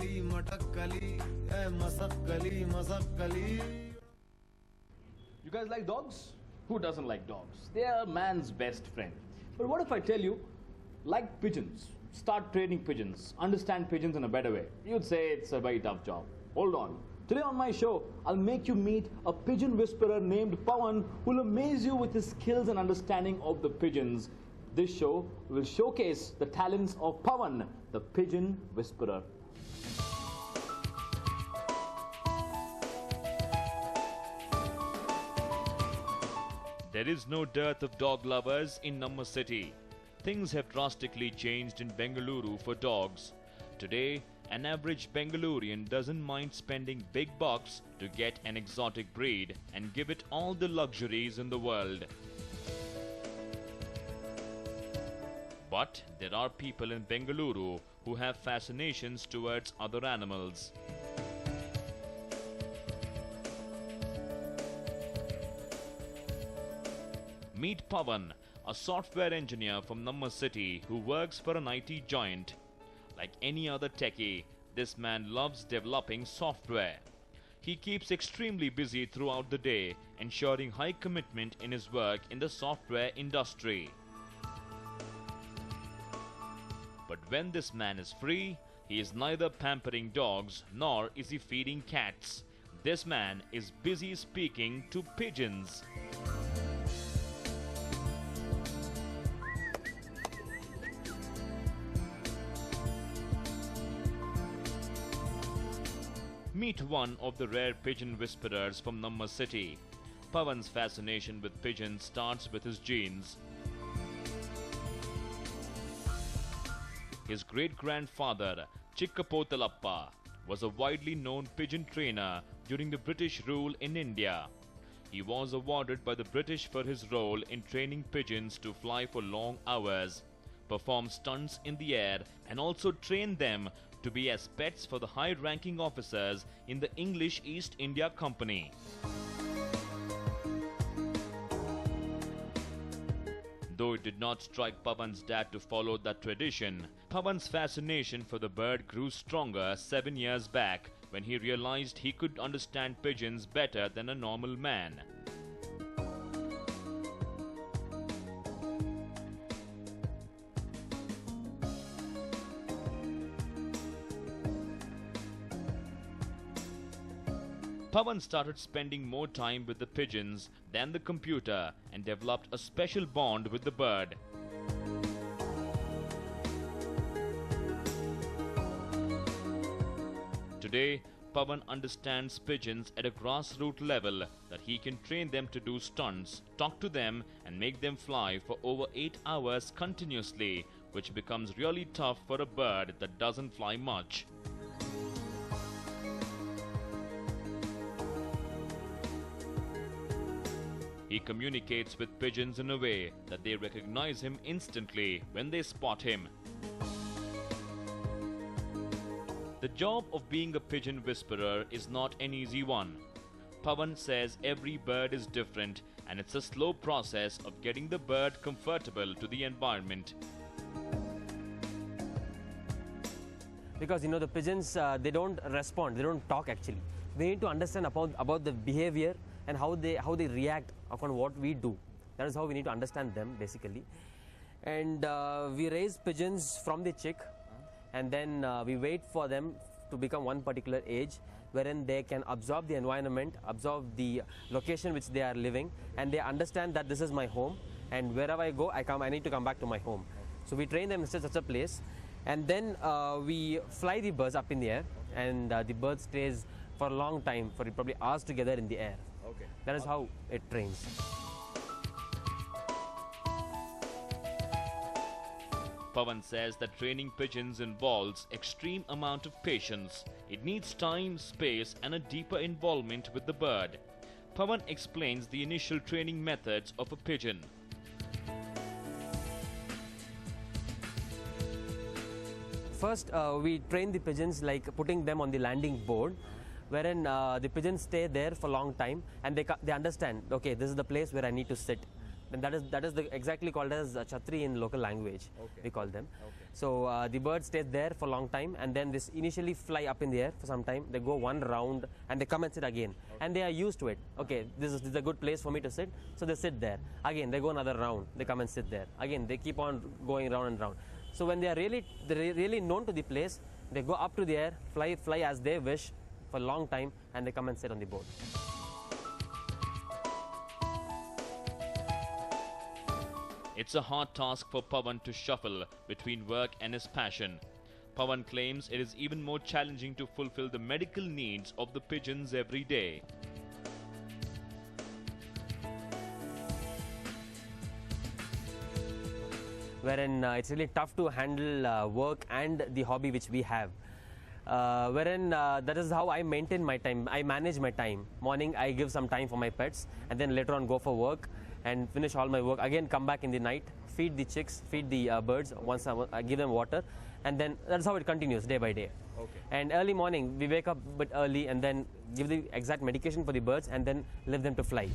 You guys like dogs? Who doesn't like dogs? They are man's best friend. But what if I tell you, like pigeons, start training pigeons, understand pigeons in a better way? You'd say it's a very tough job. Hold on. Today on my show, I'll make you meet a pigeon whisperer named Pavan who will amaze you with his skills and understanding of the pigeons. This show will showcase the talents of Pavan, the pigeon whisperer. There is no dearth of dog lovers in Namma city. Things have drastically changed in Bengaluru for dogs. Today, an average Bengalorean doesn't mind spending big bucks to get an exotic breed and give it all the luxuries in the world. But there are people in Bengaluru who have fascinations towards other animals. Meet Pavan, a software engineer from Namma city who works for an IT giant. Like any other techie, this man loves developing software. He keeps extremely busy throughout the day, ensuring high commitment in his work in the software industry. But when this man is free, he is neither pampering dogs nor is he feeding cats. This man is busy speaking to pigeons. Meet one of the rare pigeon whisperers from Namma city. Pavan's fascination with pigeons starts with his genes. His great-grandfather, Chikkapotalappa, was a widely known pigeon trainer during the British rule in India. He was awarded by the British for his role in training pigeons to fly for long hours, perform stunts in the air, and also train them to be as pets for the high-ranking officers in the English East India Company. Though it did not strike Pavan's dad to follow that tradition, Pavan's fascination for the bird grew stronger 7 years back when he realized he could understand pigeons better than a normal man. Pavan started spending more time with the pigeons than the computer and developed a special bond with the bird. Today, Pavan understands pigeons at a grassroots level that he can train them to do stunts, talk to them and make them fly for over 8 hours continuously, which becomes really tough for a bird that doesn't fly much. He communicates with pigeons in a way that they recognize him instantly when they spot him. The job of being a pigeon whisperer is not an easy one. Pavan says every bird is different and it's a slow process of getting the bird comfortable to the environment. Because the pigeons, they don't respond, they don't talk actually. They need to understand about the behavior and how they react upon what we do. That is how we need to understand them basically. And we raise pigeons from the chick, and then we wait for them to become one particular age wherein they can absorb the environment, absorb the location which they are living, and they understand that this is my home, and wherever I go, I need to come back to my home. So we train them in such a place, and then we fly the birds up in the air, and the bird stays for a long time, for probably hours together in the air. Okay. That is how it trains. Pavan says that training pigeons involves extreme amount of patience. It needs time, space and a deeper involvement with the bird. Pavan explains the initial training methods of a pigeon. First, we train the pigeons like putting them on the landing board, wherein the pigeons stay there for a long time and they understand, okay, this is the place where I need to sit. and that is exactly called as Chatri in local language. Okay. We call them. Okay. So the bird stays there for a long time, and then this initially fly up in the air for some time. They go one round and they come and sit again, and they are used to it. Okay, this is a good place for me to sit, so they sit there. Again, they go another round. They come and sit there. Again, they keep on going round and round. So when they're really known to the place, they go up to the air, fly as they wish for a long time, and they come and sit on the board. It's a hard task for Pavan to shuffle between work and his passion. Pavan claims it is even more challenging to fulfill the medical needs of the pigeons every day. Wherein it's really tough to handle work and the hobby which we have. Wherein that is how I maintain my time. I manage my time. Morning I give some time for my pets, and then later on go for work and finish all my work. Again come back in the night, feed the chicks, feed the birds once I give them water, and then that's how it continues day by day. Okay. And early morning we wake up a bit early and then give the exact medication for the birds and then leave them to fly.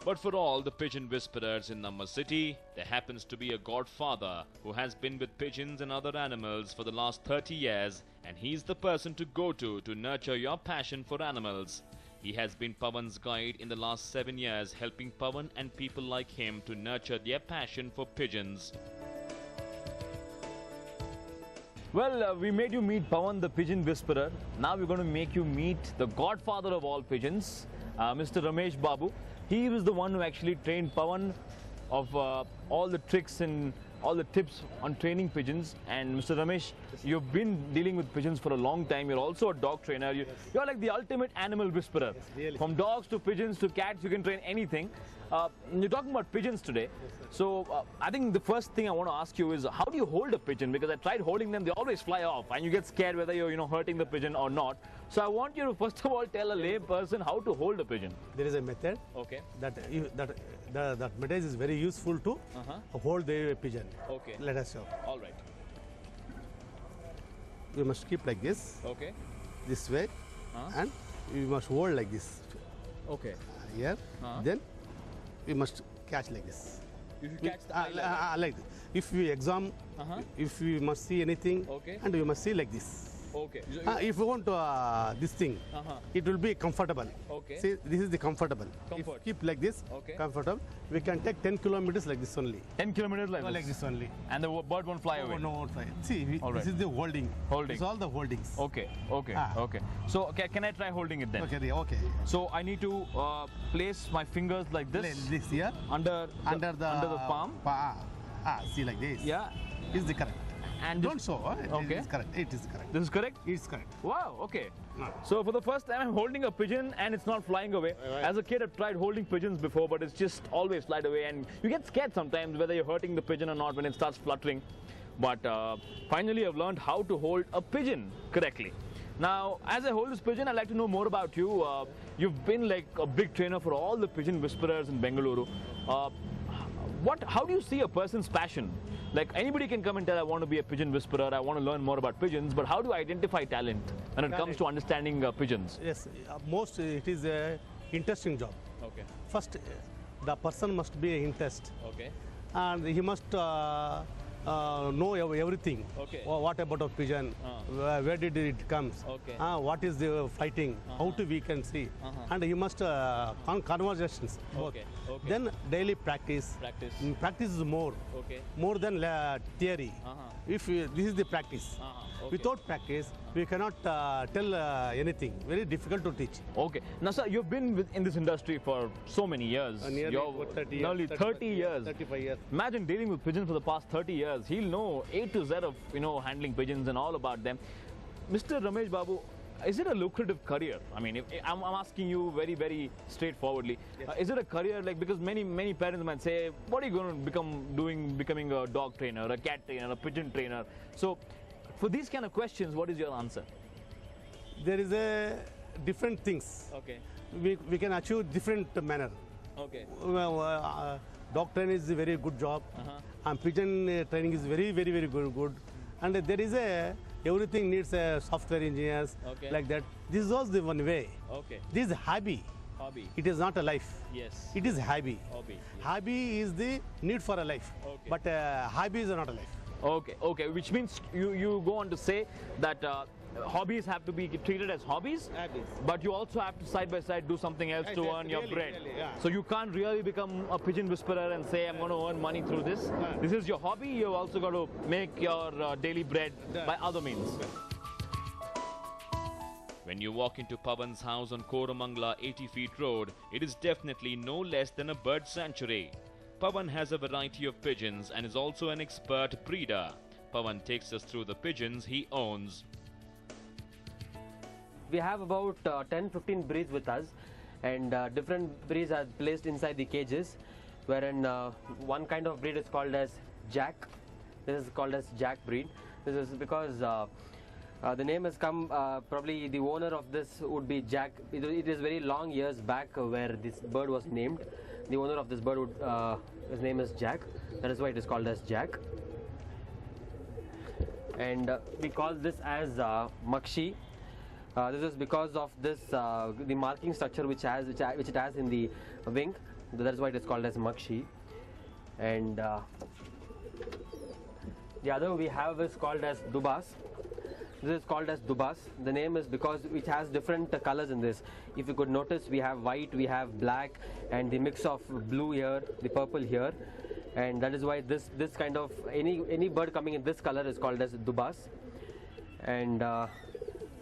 But for all the pigeon whisperers in Namma city, there happens to be a godfather who has been with pigeons and other animals for the last 30 years, and he's the person to go to nurture your passion for animals. He has been Pavan's guide in the last 7 years, helping Pavan and people like him to nurture their passion for pigeons. Well, we made you meet Pavan, the pigeon whisperer. Now we're going to make you meet the godfather of all pigeons, Mr. Ramesh Babu. He was the one who actually trained Pavan of all the tricks and all the tips on training pigeons. And Mr. Ramesh, you've been dealing with pigeons for a long time. You're also a dog trainer. You're like the ultimate animal whisperer. Yes, really. From dogs to pigeons to cats, you can train anything. You're talking about pigeons today. So I think the first thing I want to ask you is, how do you hold a pigeon? Because I tried holding them, they always fly off and you get scared whether you're hurting the pigeon or not. So I want you to first of all tell a lay person how to hold a pigeon. There is a method Okay. that method is very useful to hold the pigeon. Okay. Let us show. All right. We must keep like this, Okay. this way, and we must hold like this Okay. here. Then we must catch like this. You should catch the eye like that. Like this. If we examine, if we must see anything, Okay. and we must see like this. Okay. If you want this thing, it will be comfortable. Okay. See, this is the comfortable. Comfort. If keep like this, Okay. comfortable, we can take 10 kilometers like this only. 10 kilometers like Like this only. And the bird won't fly away. Oh, no, try. See, All this right. is the holding. Holding. It's all the holdings. Okay. Okay. Ah. Okay. So can I try holding it then? Okay, okay. So I need to place my fingers like this This here, under under the palm. See like this. Yeah. Is the correct. And Don't show. Okay. It is correct. It is correct. This is correct? It's correct. Wow, okay. Ah. So for the first time I'm holding a pigeon and it's not flying away. Right. As a kid I've tried holding pigeons before, but it's just always flied away and you get scared sometimes whether you're hurting the pigeon or not when it starts fluttering. But finally I've learned how to hold a pigeon correctly. Now, as I hold this pigeon, I'd like to know more about you. You've been like a big trainer for all the pigeon whisperers in Bangalore. How do you see a person's passion? Like anybody can come and tell, I want to be a pigeon whisperer, I want to learn more about pigeons, but how do I identify talent when it comes to understanding pigeons? Yes, most it is a interesting job. Okay. First, the person must be an interest, Okay. and he must know everything. Okay. What about a pigeon? Where did it comes? Okay. What is the fighting? How to we can see? And he must conversations. Both. Okay. Okay. Then daily practice. Practice. Practice is more. Okay. More than theory. If this is the practice. Okay. Without practice, we cannot tell anything. Very difficult to teach. Okay. Now, sir, you've been in this industry for so many years. Nearly You're 30 years. Nearly 30 years. 35 years. Imagine dealing with pigeons for the past 30 years. He'll know A to Z of, handling pigeons and all about them. Mr. Ramesh Babu, is it a lucrative career? I mean, I'm asking you very, very straightforwardly. Yes. Is it a career because many parents might say, what are you going to becoming a dog trainer, a cat trainer, a pigeon trainer? So, for these kind of questions, what is your answer? There is a different things. Okay. We can achieve different manner. Okay. Dog training is a very good job, and pigeon training is very, very, very good. And there is a Everything needs software engineers, Okay. like that. This was the one way. Okay. This is hobby. Hobby. It is not a life. Yes. It is hobby. Hobby. Hobby is the need for a life. Okay. But hobby is not a life. Okay. Okay. Which means you go on to say that hobbies have to be treated as hobbies. Hobbies. But you also have to side by side do something else Yes, to yes, earn your really, bread. really, yeah. So you can't really become a pigeon whisperer and say I'm going to earn money through this. Yeah. This is your hobby. You've also got to make your daily bread Yeah. by other means. When you walk into Pavan's house on Koramangala 80 Feet Road, it is definitely no less than a bird sanctuary. Pavan has a variety of pigeons and is also an expert breeder. Pavan takes us through the pigeons he owns. We have about 10-15 breeds with us, and different breeds are placed inside the cages, wherein one kind of breed is called as Jack. This is called as Jack breed. This is because the name has come, probably the owner of this would be Jack. It is very long years back where this bird was named. The owner of this bird would, his name is Jack. That is why it is called as Jack. And we call this as Makshi. This is because of this the marking structure which it has in the wing. That is why it is called as Makshi. And the other we have is called as Dubas. This is called as Dubas. The name is because it has different colors in this. If you could notice, we have white, we have black, and the mix of blue here, the purple here, and that is why this kind of any bird coming in this color is called as Dubas. And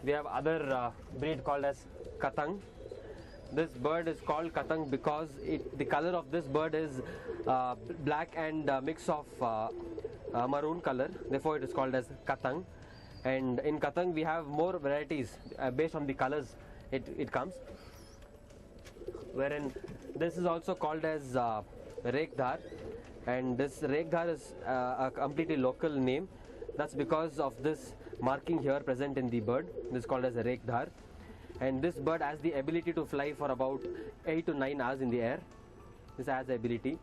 we have other breed called as Katang. This bird is called Katang because the color of this bird is black and mix of maroon color. Therefore, it is called as Katang. And in Katang we have more varieties based on the colors it comes. Wherein this is also called as Rekdar, and this Rekdar is a completely local name. That's because of this marking here present in the bird. This is called as a Rekdar, and this bird has the ability to fly for about 8 to 9 hours in the air. This has the ability.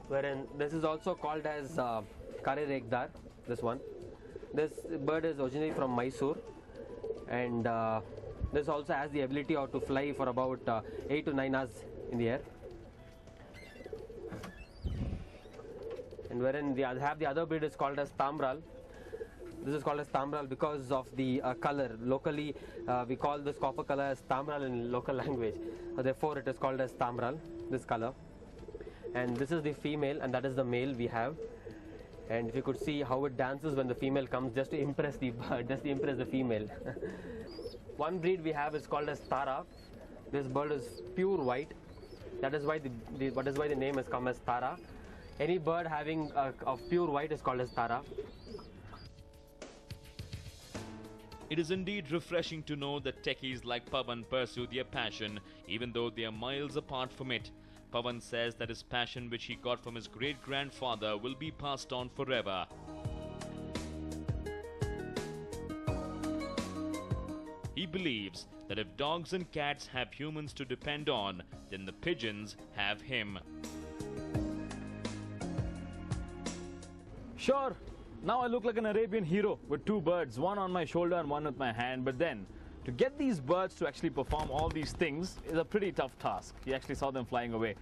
Wherein this is also called as Kare Rekdar, this one. This bird is originally from Mysore, and this also has the ability to fly for about 8 to 9 hours in the air. And wherein we have the other breed is called as Tambral. This is called as Tambral because of the color. Locally, we call this copper color as Tambral in local language. Therefore, it is called as Tambral, this color. And this is the female, and that is the male we have. And if you could see how it dances when the female comes, just to impress the bird, just to impress the female. One breed we have is called as Tara. This bird is pure white. That is why the name has come as Tara. Any bird having of pure white is called as Tara. It is indeed refreshing to know that techies like Pavan pursue their passion even though they are miles apart from it. Pavan says that his passion which he got from his great-grandfather will be passed on forever. He believes that if dogs and cats have humans to depend on, then the pigeons have him. Sure, now I look like an Arabian hero with two birds, one on my shoulder and one with my hand, but then to get these birds to actually perform all these things is a pretty tough task. You actually saw them flying away.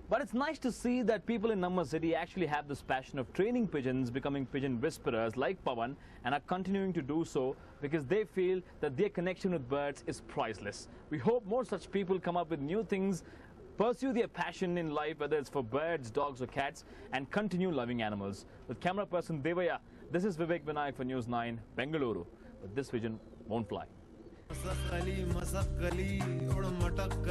But it's nice to see that people in Namma City actually have this passion of training pigeons, becoming pigeon whisperers like Pavan, and are continuing to do so because they feel that their connection with birds is priceless. We hope more such people come up with new things, pursue their passion in life, whether it's for birds, dogs or cats, and continue loving animals. With camera person Devaya, this is Vivek Vinayak for News 9, Bangalore. But this pigeon won't fly.